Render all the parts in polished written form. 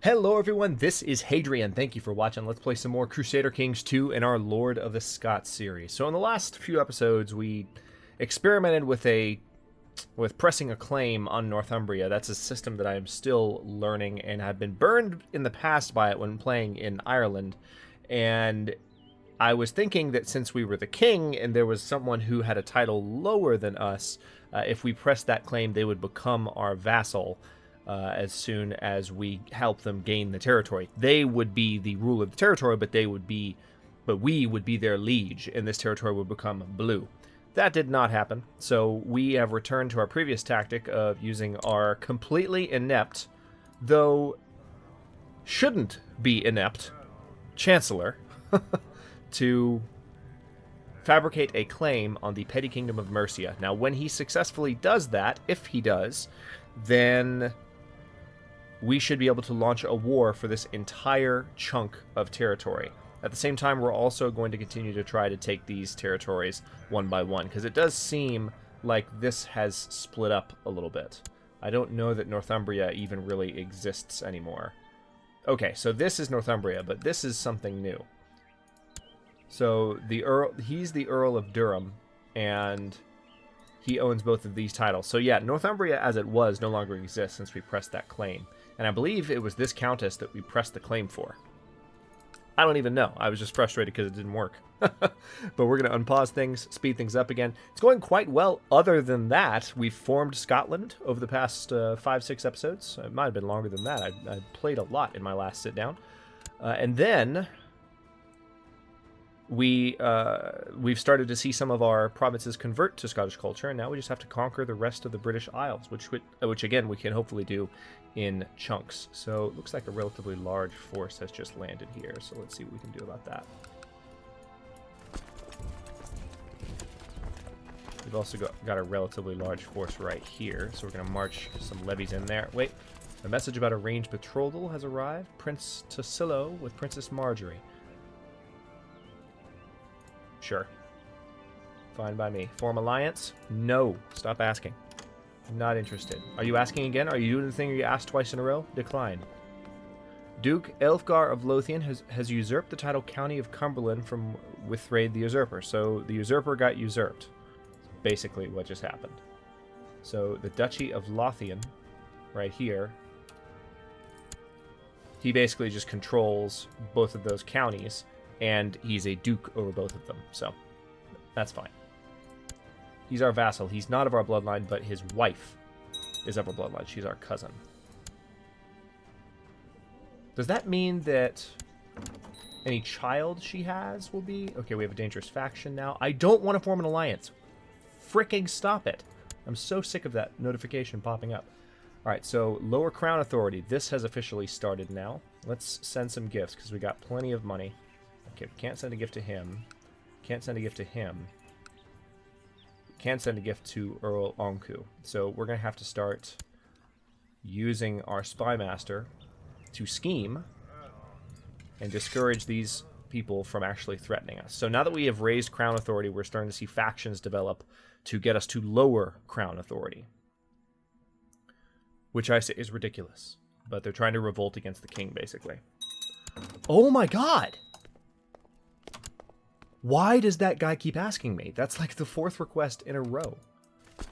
Hello everyone, this is Hadrian. Thank you for watching. Let's play some more Crusader Kings II in our Lord of the Scots series. So in the last few episodes, we experimented with pressing a claim on Northumbria. That's a system that I am still learning and have been burned in the past by it when playing in Ireland. And I was thinking that since we were the king and there was someone who had a title lower than us, if we pressed that claim, they would become our vassal. As soon as we help them gain the territory, they would be the ruler of the territory, but we would be their liege, and this territory would become blue. That did not happen, so we have returned to our previous tactic of using our completely inept, though shouldn't be inept, chancellor to fabricate a claim on the petty kingdom of Mercia. Now, when he successfully does that, if he does, then we should be able to launch a war for this entire chunk of territory. At the same time, we're also going to continue to try to take these territories one by one, because it does seem like this has split up a little bit. I don't know that Northumbria even really exists anymore. Okay, so this is Northumbria, but this is something new. So he's the Earl of Durham, and he owns both of these titles. So yeah, Northumbria as it was no longer exists since we pressed that claim. And I believe it was this countess that we pressed the claim for. I don't even know. I was just frustrated because it didn't work. But we're going to unpause things, speed things up again. It's going quite well. Other than that, we've formed Scotland over the past 5-6 episodes. It might have been longer than that. I played a lot in my last sit-down. And then we've started to see some of our provinces convert to Scottish culture, and now we just have to conquer the rest of the British Isles, which again, we can hopefully do in chunks. So it looks like a relatively large force has just landed here, so let's see what we can do about that. We've also got a relatively large force right here, so we're going to march some levies in there. Wait, a message about a ranged betrothal has arrived. Prince Tassilo with Princess Marjorie. Sure. Fine by me. Form alliance? No. Stop asking. I'm not interested. Are you asking again? Are you doing the thing you asked twice in a row? Decline. Duke Elfgar of Lothian has usurped the title County of Cumberland from Withraid the Usurper. So the usurper got usurped. Basically what just happened. So the Duchy of Lothian, right here, he basically just controls both of those counties, and he's a duke over both of them, so that's fine. He's our vassal. He's not of our bloodline, but his wife is of our bloodline. She's our cousin. Does that mean that any child she has will be... Okay, we have a dangerous faction now. I don't want to form an alliance. Fricking stop it. I'm so sick of that notification popping up. All right, so lower crown authority. This has officially started now. Let's send some gifts, because we got plenty of money. Okay, we can't send a gift to him. Can't send a gift to him. Can send a gift to Earl Onku. So we're going to have to start using our spy master to scheme and discourage these people from actually threatening us. So now that we have raised crown authority, we're starting to see factions develop to get us to lower crown authority, which I say is ridiculous. But they're trying to revolt against the king, basically. Oh my god! Why does that guy keep asking me? That's like the 4th request in a row. I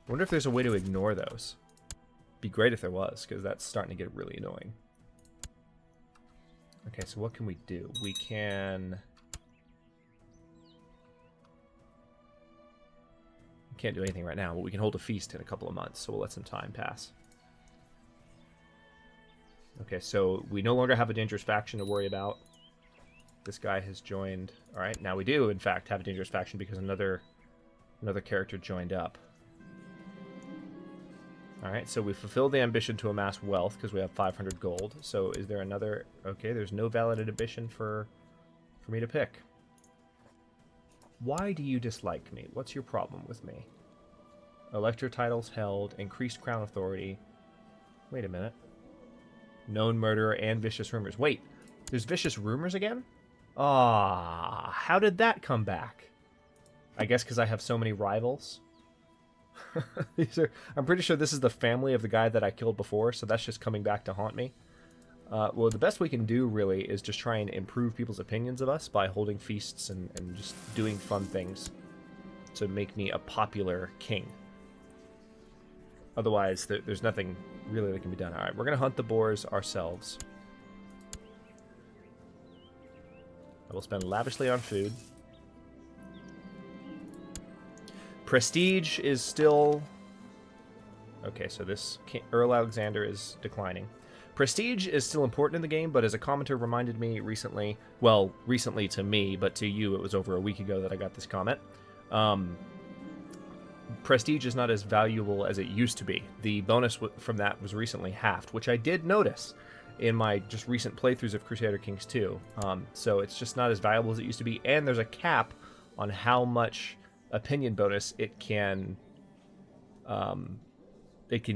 wonder if there's a way to ignore those. Be great if there was, because that's starting to get really annoying. Okay, so what can we do? We can't do anything right now, but we can hold a feast in a couple of months, so we'll let some time pass. Okay, so we no longer have a dangerous faction to worry about. This guy has joined. All right, now we do, in fact, have a dangerous faction because another character joined up. All right, so we fulfilled the ambition to amass wealth because we have 500 gold. So is there another... Okay, there's no valid ambition for me to pick. Why do you dislike me? What's your problem with me? Elector titles held, increased crown authority. Wait a minute. Known murderer and vicious rumors. Wait, there's vicious rumors again? Ah, how did that come back? I guess because I have so many rivals. I'm pretty sure this is the family of the guy that I killed before, so that's just coming back to haunt me. Well, the best we can do, really, is just try and improve people's opinions of us by holding feasts and just doing fun things to make me a popular king. Otherwise, there's nothing really that can be done. Alright, we're going to hunt the boars ourselves. I will spend lavishly on food. Prestige is still... Okay, so this Earl Alexander is declining. Prestige is still important in the game, but as a commenter reminded me recently, well, recently to me, but to you it was over a week ago that I got this comment, Prestige is not as valuable as it used to be. The bonus from that was recently halved, which I did notice in my just recent playthroughs of Crusader Kings II. So it's just not as valuable as it used to be, and there's a cap on how much opinion bonus it can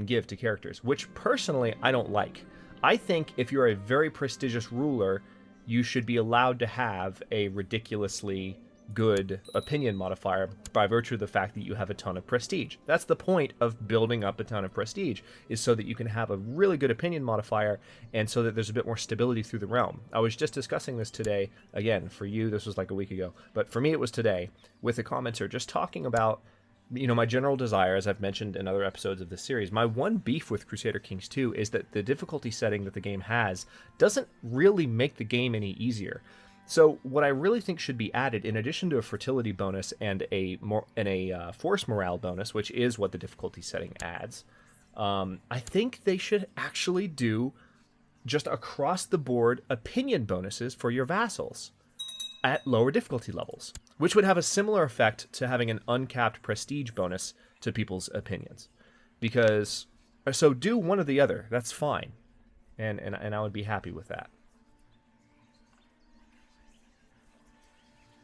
give to characters, which personally I don't like. I think if you're a very prestigious ruler, you should be allowed to have a ridiculously good opinion modifier by virtue of the fact that you have a ton of prestige. That's the point of building up a ton of prestige, is so that you can have a really good opinion modifier and so that there's a bit more stability through the realm. I was just discussing this today, again, for you this was like a week ago, but for me it was today, with a commenter just talking about, you know, my general desire, as I've mentioned in other episodes of this series. My one beef with Crusader Kings II is that the difficulty setting that the game has doesn't really make the game any easier. So what I really think should be added, in addition to a fertility bonus and a force morale bonus, which is what the difficulty setting adds, I think they should actually do just across the board opinion bonuses for your vassals at lower difficulty levels, which would have a similar effect to having an uncapped prestige bonus to people's opinions. Because, so do one or the other, that's fine. And I would be happy with that.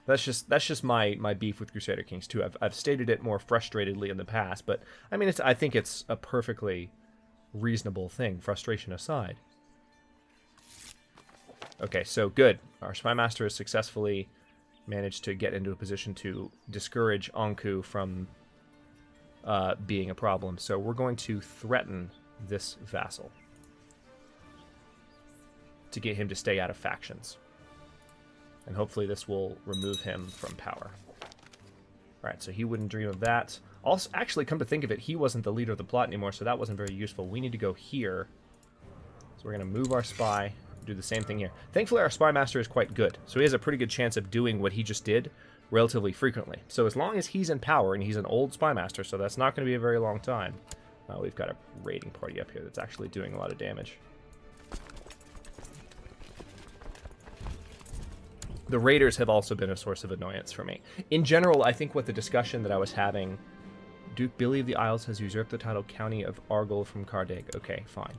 That's just my beef with Crusader Kings 2. I've stated it more frustratedly in the past, but I mean, I think it's a perfectly reasonable thing, frustration aside. Okay, so good. Our Spy Master has successfully managed to get into a position to discourage Anku from being a problem. So we're going to threaten this vassal to get him to stay out of factions. And hopefully this will remove him from power. Alright, so he wouldn't dream of that. Also, actually, come to think of it, he wasn't the leader of the plot anymore, so that wasn't very useful. We need to go here. So we're going to move our spy, do the same thing here. Thankfully, our Spy Master is quite good, so he has a pretty good chance of doing what he just did relatively frequently. So as long as he's in power, and he's an old Spy Master, so that's not going to be a very long time. We've got a raiding party up here that's actually doing a lot of damage. The raiders have also been a source of annoyance for me. In general, I think what the discussion that I was having... Duke Billy of the Isles has usurped the title County of Argyll from Cardig. Okay, fine.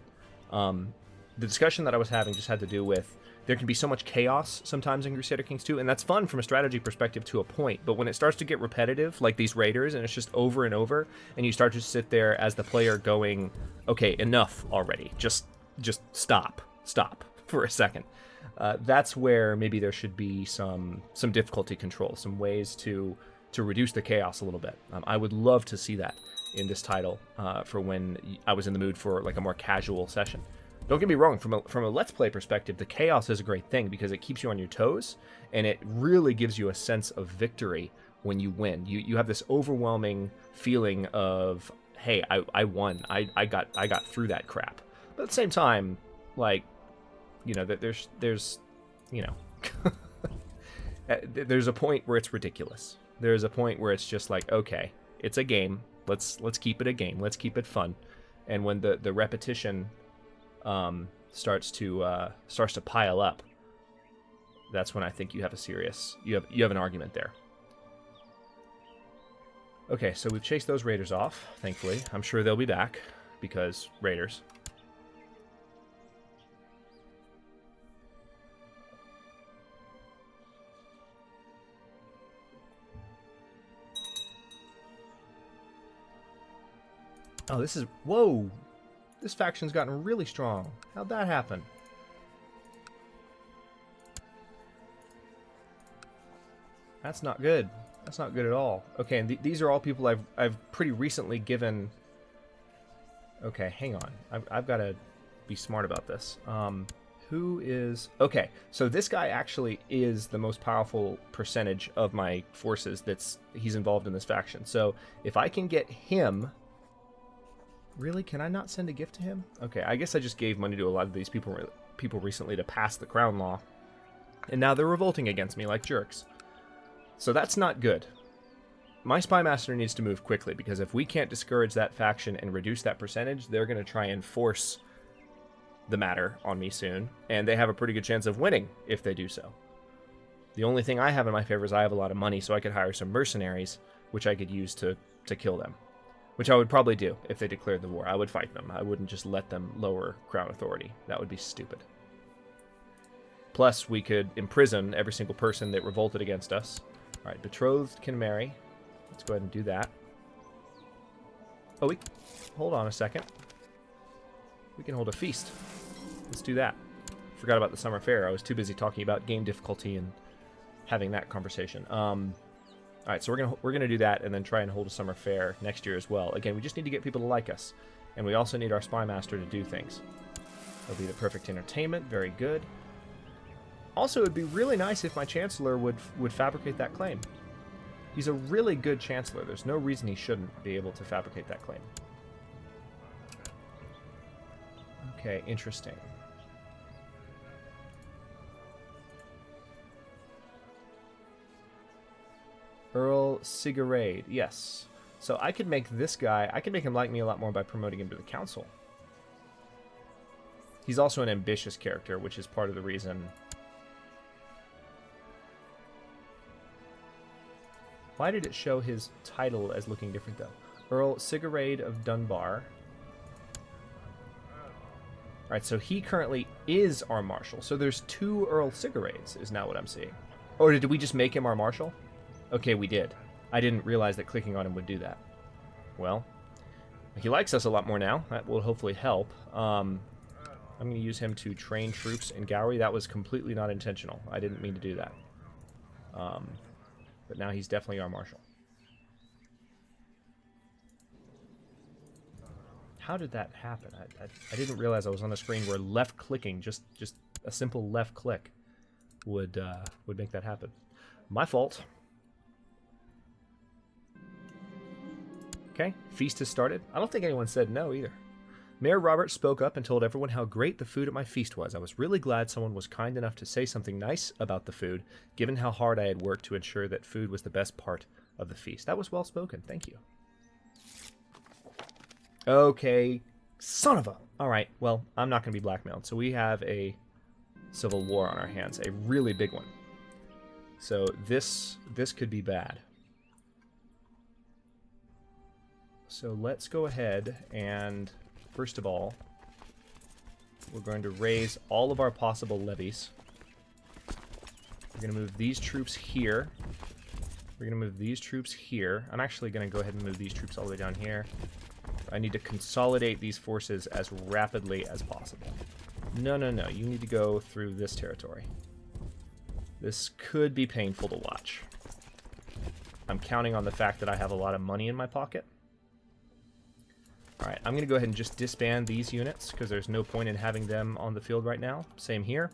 The discussion that I was having just had to do with... There can be so much chaos sometimes in Crusader Kings 2, and that's fun from a strategy perspective to a point, but when it starts to get repetitive, like these raiders, and it's just over and over, and you start to sit there as the player going, okay, enough already. Just stop for a second. That's where maybe there should be some difficulty control, some ways to reduce the chaos a little bit. I would love to see that in this title for when I was in the mood for like a more casual session. Don't get me wrong, from a Let's Play perspective, the chaos is a great thing because it keeps you on your toes, and it really gives you a sense of victory when you win. You have this overwhelming feeling of, hey, I won. I got through that crap. But at the same time, like, you know, that there's you know, there's a point where it's ridiculous. There's a point where it's just like, okay, it's a game. Let's keep it a game. Let's keep it fun. And when the repetition starts to pile up, that's when I think you have a serious you have an argument there. Okay, so we've chased those raiders off, thankfully. I'm sure they'll be back because raiders. Oh, this is... Whoa! This faction's gotten really strong. How'd that happen? That's not good. That's not good at all. Okay, and these are all people I've pretty recently given... Okay, hang on. I've got to be smart about this. Who is... Okay, so this guy actually is the most powerful percentage of my forces he's involved in this faction. So if I can get him... Really? Can I not send a gift to him? Okay, I guess I just gave money to a lot of these people recently to pass the crown law. And now they're revolting against me like jerks. So that's not good. My spy master needs to move quickly, because if we can't discourage that faction and reduce that percentage, they're going to try and force the matter on me soon, and they have a pretty good chance of winning if they do so. The only thing I have in my favor is I have a lot of money, so I could hire some mercenaries, which I could use to kill them. Which I would probably do if they declared the war. I would fight them. I wouldn't just let them lower crown authority. That would be stupid. Plus, we could imprison every single person that revolted against us. Alright, betrothed can marry. Let's go ahead and do that. Oh, hold on a second. We can hold a feast. Let's do that. Forgot about the summer fair. I was too busy talking about game difficulty and having that conversation. Alright, so we're gonna do that and then try and hold a summer fair next year as well. Again, we just need to get people to like us. And we also need our spy master to do things. That'll be the perfect entertainment. Very good. Also, it'd be really nice if my chancellor would fabricate that claim. He's a really good chancellor. There's no reason he shouldn't be able to fabricate that claim. Okay, interesting. Earl Sigarade, yes. So I could make this guy, I could make him like me a lot more by promoting him to the council. He's also an ambitious character, which is part of the reason. Why did it show his title as looking different, though? Earl Sigarade of Dunbar. Alright, so he currently is our marshal. So there's 2 Earl Sigarades, is now what I'm seeing. Or did we just make him our marshal? Okay, we did. I didn't realize that clicking on him would do that. Well, he likes us a lot more now. That will hopefully help. I'm going to use him to train troops in Gowrie. That was completely not intentional. I didn't mean to do that. But now he's definitely our marshal. How did that happen? I didn't realize I was on a screen where left-clicking, just a simple left click, would make that happen. My fault. Okay, feast has started. I don't think anyone said no either. Mayor Robert spoke up and told everyone how great the food at my feast was. I was really glad someone was kind enough to say something nice about the food, given how hard I had worked to ensure that food was the best part of the feast. That was well spoken. Thank you. Okay, son of a... Alright, well, I'm not going to be blackmailed. So we have a civil war on our hands, a really big one. So this could be bad. So let's go ahead and, first of all, we're going to raise all of our possible levies. We're going to move these troops here. We're going to move these troops here. I'm actually going to go ahead and move these troops all the way down here. I need to consolidate these forces as rapidly as possible. No, no, no. You need to go through this territory. This could be painful to watch. I'm counting on the fact that I have a lot of money in my pocket. Alright, I'm going to go ahead and just disband these units, because there's no point in having them on the field right now. Same here.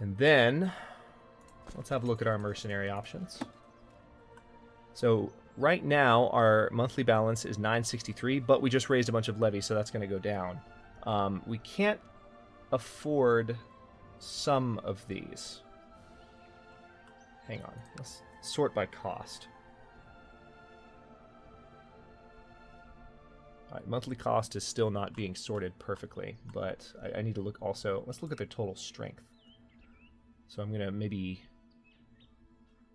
And then, let's have a look at our mercenary options. So, right now, our monthly balance is 963, but we just raised a bunch of levies, so that's going to go down. We can't afford some of these. Hang on, let's sort by cost. Alright, monthly cost is still not being sorted perfectly, but I need to look also... Let's look at their total strength. So I'm going to maybe...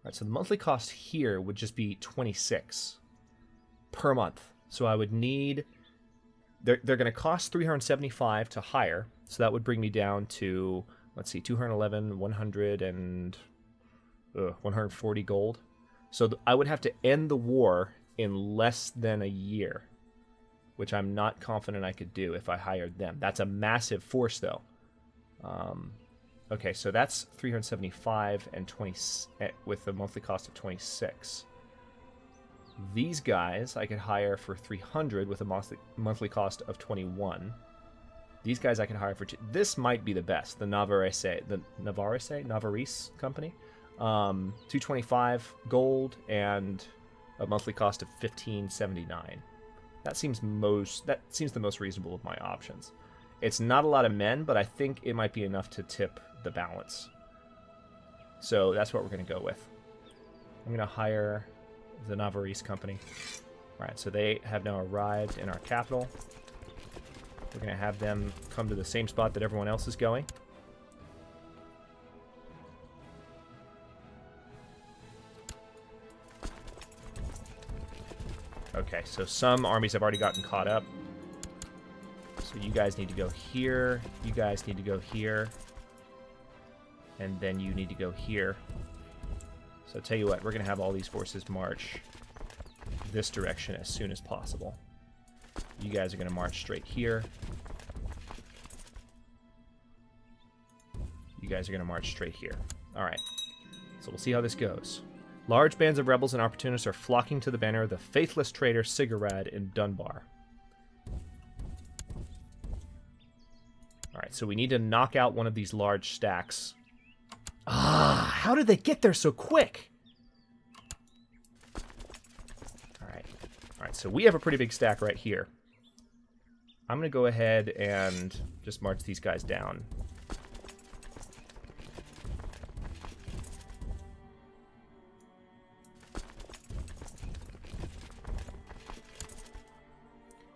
Alright, so the monthly cost here would just be 26 per month. So I would need... They're going to cost 375 to hire, so that would bring me down to, let's see, 211, 100, and 140 gold. So I would have to end the war in less than a year, which I'm not confident I could do if I hired them. That's a massive force, though. Okay, so that's 375 and 20 with a monthly cost of 26. These guys I could hire for 300 with a monthly cost of 21. These guys I can hire for this might be the best. The Navarrese company. 225 gold and a monthly cost of 1579. That seems the most reasonable of my options. It's not a lot of men, but I think it might be enough to tip the balance. So that's what we're going to go with. I'm going to hire the Navarrese company. All right, so they have now arrived in our capital. We're going to have them come to the same spot that everyone else is going. Okay, so some armies have already gotten caught up. So you guys need to go here. You guys need to go here. And then you need to go here. So tell you what, we're going to have all these forces march this direction as soon as possible. You guys are going to march straight here. You guys are going to march straight here. All right. So we'll see how this goes. Large bands of rebels and opportunists are flocking to the banner of the faithless traitor Sigurd in Dunbar. All right, so we need to knock out one of these large stacks. Ah, how did they get there so quick? All right, so we have a pretty big stack right here. I'm going to go ahead and just march these guys down.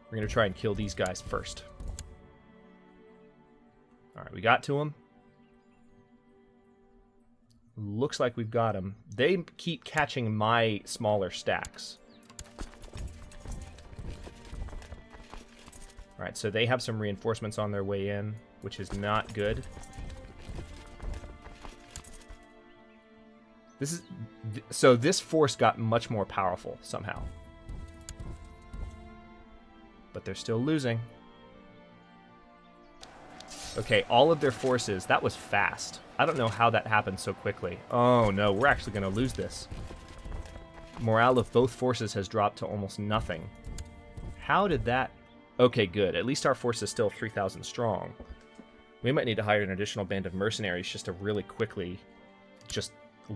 We're going to try and kill these guys first. All right, we got to them. Looks like we've got them. They keep catching my smaller stacks. All right, so they have some reinforcements on their way in, which is not good. So this force got much more powerful somehow. But they're still losing. Okay, all of their forces. That was fast. I don't know how that happened so quickly. Oh no, we're actually going to lose this. Morale of both forces has dropped to almost nothing. How did that... Okay, good. At least our force is still 3,000 strong. We might need to hire an additional band of mercenaries just to really quickly just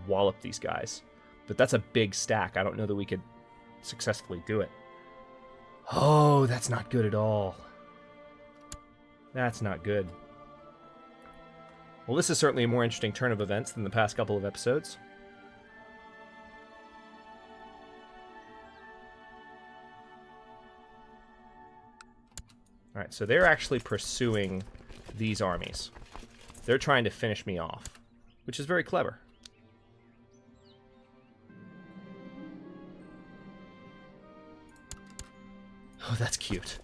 wallop these guys. But that's a big stack. I don't know that we could successfully do it. Oh, that's not good at all. That's not good. Well, this is certainly a more interesting turn of events than the past couple of episodes. Alright, so they're actually pursuing these armies. They're trying to finish me off, which is very clever. Oh, that's cute.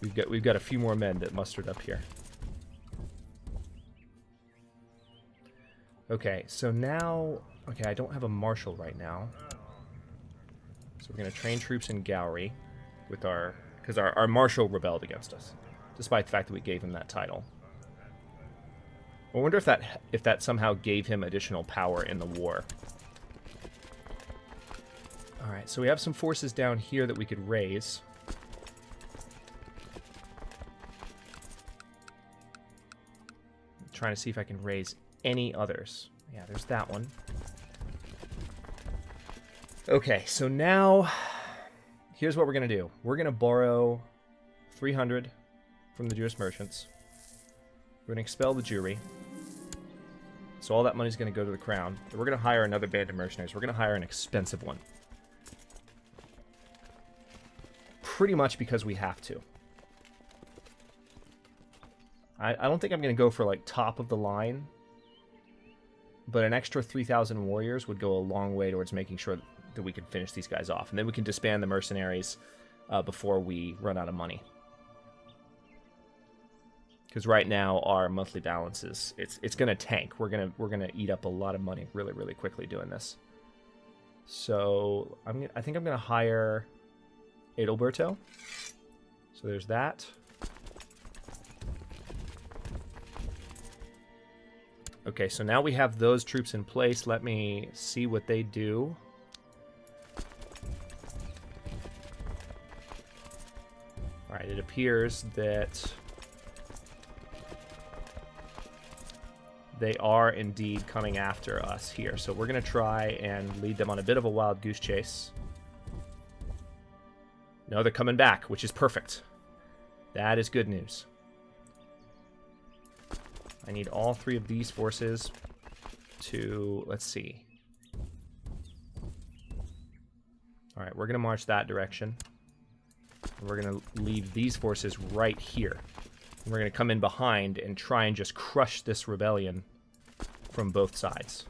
We've got a few more men that mustered up here. Okay, so now... Okay, I don't have a marshal right now. So we're going to train troops in Gowrie with our... Because our marshal rebelled against us, despite the fact that we gave him that title. I wonder if that somehow gave him additional power in the war. Alright, so we have some forces down here that we could raise. Trying to see if I can raise any others. Yeah, there's that one. Okay, so now here's what we're going to do. We're going to borrow 300 from the Jewish merchants. We're going to expel the Jewry. So all that money's going to go to the crown. And we're going to hire another band of mercenaries. We're going to hire an expensive one. Pretty much because we have to. I don't think I'm going to go for, like, top of the line. But an extra 3,000 warriors would go a long way towards making sure that we can finish these guys off. And then we can disband the mercenaries before we run out of money. Because right now, our monthly balance is... It's going to tank. We're gonna eat up a lot of money really, really quickly doing this. So, I think I'm going to hire Adalberto. So there's that. Okay, so now we have those troops in place. Let me see what they do. Alright, it appears that they are indeed coming after us here. So we're going to try and lead them on a bit of a wild goose chase. No, they're coming back, which is perfect. That is good news. I need all three of these forces to, let's see. All right, we're going to march that direction. We're going to leave these forces right here. And we're going to come in behind and try and just crush this rebellion from both sides.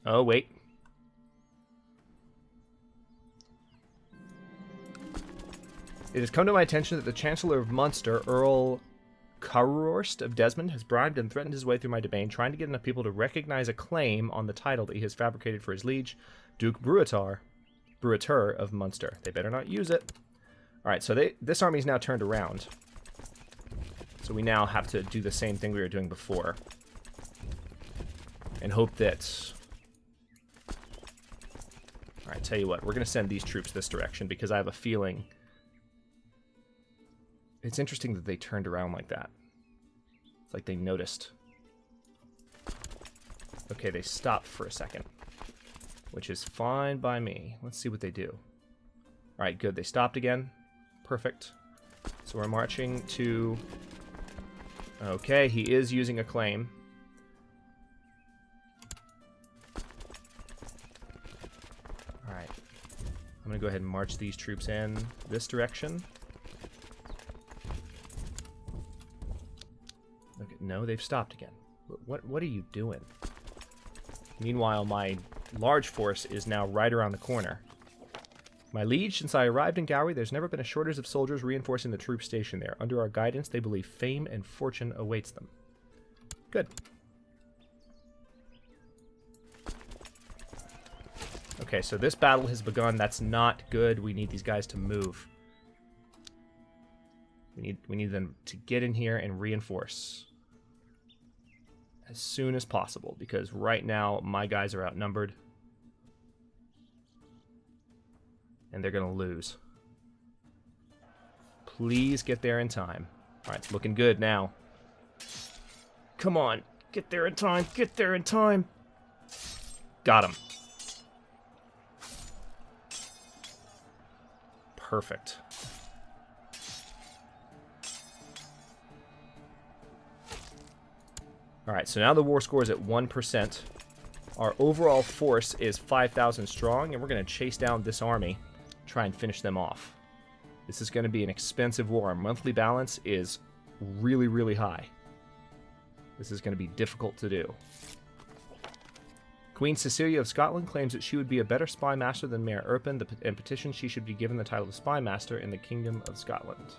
Oh, wait. It has come to my attention that the Chancellor of Munster, Earl Carurst of Desmond, has bribed and threatened his way through my domain, trying to get enough people to recognize a claim on the title that he has fabricated for his liege, Duke Bruatar of Munster. They better not use it. Alright, so this army's now turned around. So we now have to do the same thing we were doing before. And hope that... Alright, tell you what, we're going to send these troops this direction because I have a feeling... It's interesting that they turned around like that. It's like they noticed. Okay, they stopped for a second. Which is fine by me. Let's see what they do. Alright, good. They stopped again. Perfect. So we're marching to... Okay, he is using a claim. Alright. I'm going to go ahead and march these troops in this direction. Okay, no, they've stopped again. What are you doing? Meanwhile, my large force is now right around the corner. My liege, since I arrived in Gowrie, there's never been a shortage of soldiers reinforcing the troops stationed there. Under our guidance, they believe fame and fortune awaits them. Good. Okay, so this battle has begun. That's not good. We need these guys to move. We need them to get in here and reinforce as soon as possible, because right now my guys are outnumbered and they're gonna lose. Please get there in time. All right, it's looking good now. Come on, get there in time, get there in time. Got him. Perfect. Alright, so now the war score is at 1%. Our overall force is 5,000 strong, and we're going to chase down this army, try and finish them off. This is going to be an expensive war. Our monthly balance is really, really high. This is going to be difficult to do. Queen Cecilia of Scotland claims that she would be a better spy master than Mayor Erpin, and petitions she should be given the title of spy master in the Kingdom of Scotland.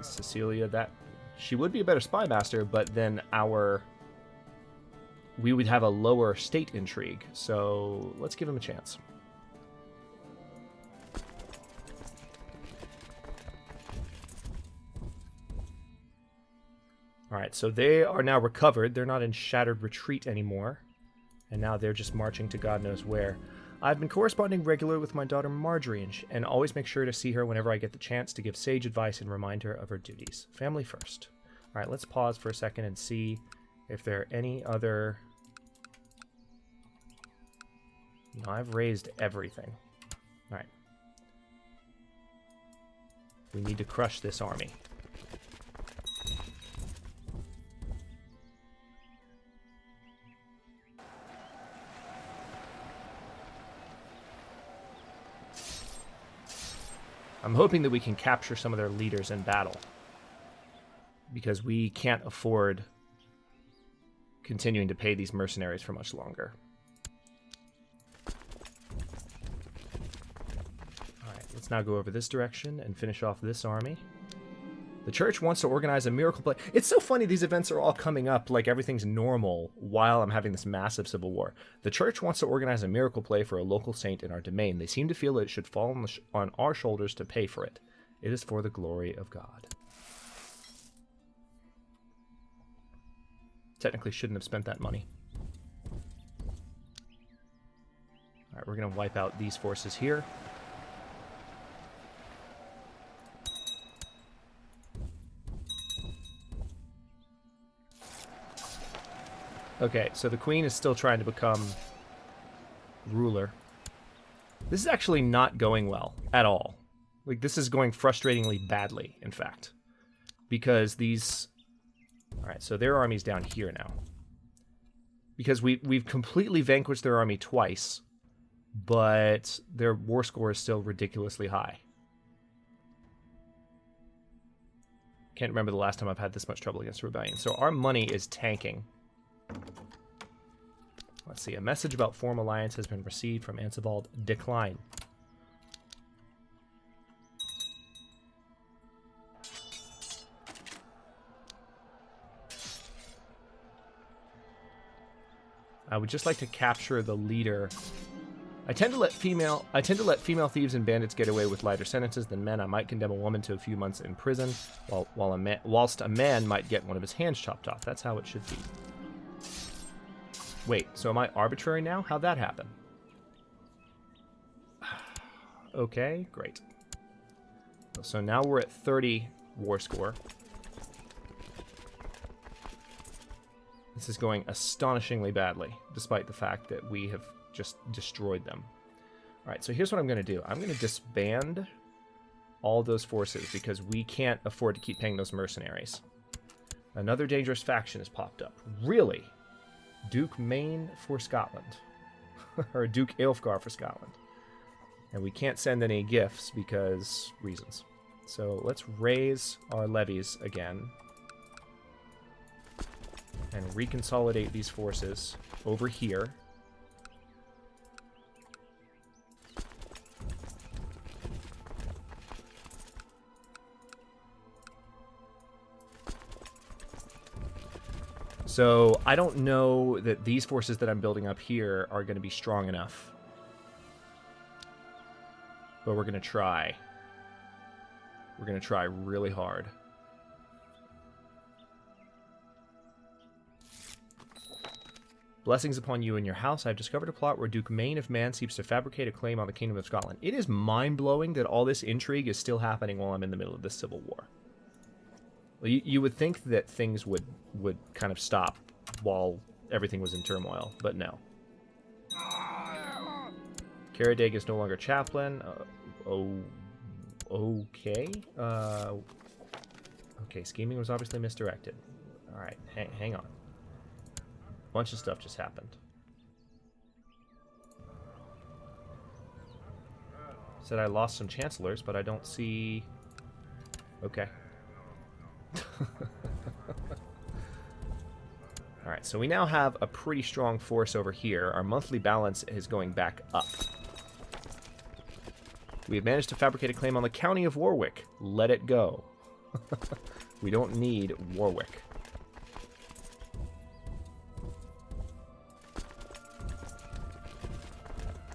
Cecilia, that... She would be a better spy master, but then we would have a lower state intrigue. So let's give him a chance. Alright, so they are now recovered. They're not in shattered retreat anymore. And now they're just marching to God knows where. I've been corresponding regularly with my daughter Marjorie, and always make sure to see her whenever I get the chance to give sage advice and remind her of her duties. Family first. Alright, let's pause for a second and see if there are any other... No, I've raised everything. Alright. We need to crush this army. I'm hoping that we can capture some of their leaders in battle, because we can't afford continuing to pay these mercenaries for much longer. Alright, let's now go over this direction and finish off this army. The church wants to organize a miracle play. It's so funny these events are all coming up like everything's normal while I'm having this massive civil war. The church wants to organize a miracle play for a local saint in our domain. They seem to feel it should fall on our shoulders to pay for it. It is for the glory of God. Technically shouldn't have spent that money. Alright, we're going to wipe out these forces here. Okay, so the queen is still trying to become ruler. This is actually not going well at all. Like, this is going frustratingly badly, in fact. Because these... Alright, so their army's down here now. Because we've completely vanquished their army twice, but their war score is still ridiculously high. Can't remember the last time I've had this much trouble against a rebellion. So our money is tanking. Let's see. A message about form alliance has been received from Ansevald. Decline. I would just like to capture the leader. I tend to let female thieves and bandits get away with lighter sentences than men. I might condemn a woman to a few months in prison, whilst a man might get one of his hands chopped off. That's how it should be. Wait, so am I arbitrary now? How'd that happen? Okay, great. So now we're at 30 war score. This is going astonishingly badly, despite the fact that we have just destroyed them. All right, so here's what I'm going to do. I'm going to disband all those forces because we can't afford to keep paying those mercenaries. Another dangerous faction has popped up. Really? Duke Maine for Scotland. Or Duke Aelfgar for Scotland. And we can't send any gifts because reasons. So let's raise our levies again. And reconsolidate these forces over here. So I don't know that these forces that I'm building up here are going to be strong enough. But we're going to try. We're going to try really hard. Blessings upon you and your house. I've discovered a plot where Duke Maine of Man seeks to fabricate a claim on the Kingdom of Scotland. It is mind-blowing that all this intrigue is still happening while I'm in the middle of this civil war. Well, you would think that things would kind of stop while everything was in turmoil, but no. Caradeg is no longer chaplain. Okay. Okay, scheming was obviously misdirected. All right, hang on. Bunch of stuff just happened. Said I lost some chancellors, but I don't see... Okay. Alright, so we now have a pretty strong force over here. Our monthly balance is going back up. We have managed to fabricate a claim on the county of Warwick. Let it go. We don't need Warwick.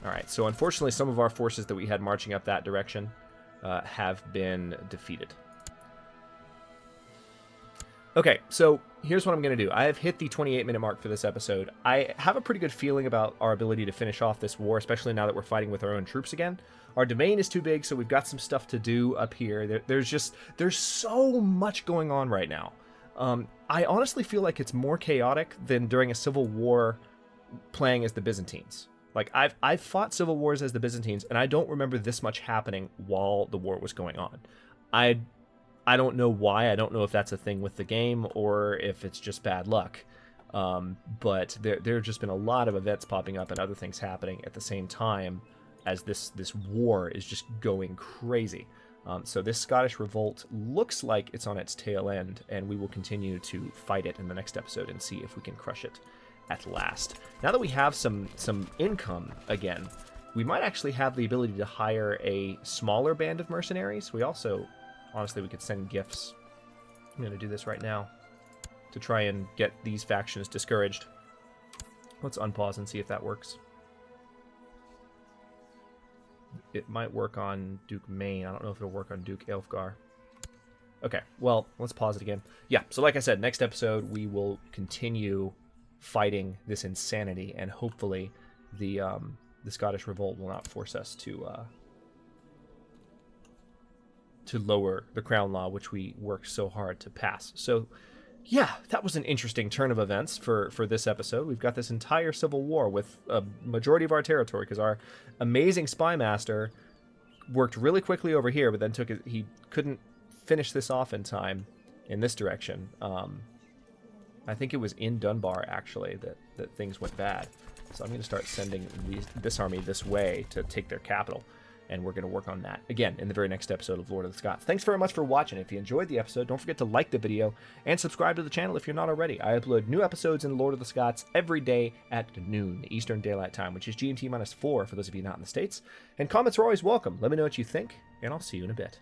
Alright, so unfortunately some of our forces that we had marching up that direction have been defeated. Okay, so here's what I'm going to do. I have hit the 28-minute mark for this episode. I have a pretty good feeling about our ability to finish off this war, especially now that we're fighting with our own troops again. Our domain is too big, so we've got some stuff to do up here. There's so much going on right now. I honestly feel like it's more chaotic than during a civil war playing as the Byzantines. Like, I've fought civil wars as the Byzantines, and I don't remember this much happening while the war was going on. I don't know why. I don't know if that's a thing with the game or if it's just bad luck. But there have just been a lot of events popping up and other things happening at the same time as this war is just going crazy. So this Scottish revolt looks like it's on its tail end, and we will continue to fight it in the next episode and see if we can crush it at last. Now that we have some income again, we might actually have the ability to hire a smaller band of mercenaries. We also... Honestly, we could send gifts I'm going to do this right now to try and get these factions discouraged. Let's unpause and see if that works. It might work on Duke Maine. I don't know if it'll work on Duke Elfgar. Okay, well, let's pause it again. Yeah, so like I said, next episode we will continue fighting this insanity, and hopefully the Scottish Revolt will not force us to lower the Crown Law, which we worked so hard to pass. So, yeah, that was an interesting turn of events for this episode. We've got this entire civil war with a majority of our territory, because our amazing spy master worked really quickly over here, but then he couldn't finish this off in time in this direction. I think it was in Dunbar, actually, that things went bad. So I'm going to start sending this army this way to take their capital, and we're going to work on that again in the very next episode of Lord of the Scots. Thanks very much for watching. If you enjoyed the episode, don't forget to like the video and subscribe to the channel if you're not already. I upload new episodes in Lord of the Scots every day at noon Eastern Daylight Time, which is GMT -4 for those of you not in the States. And comments are always welcome. Let me know what you think, and I'll see you in a bit.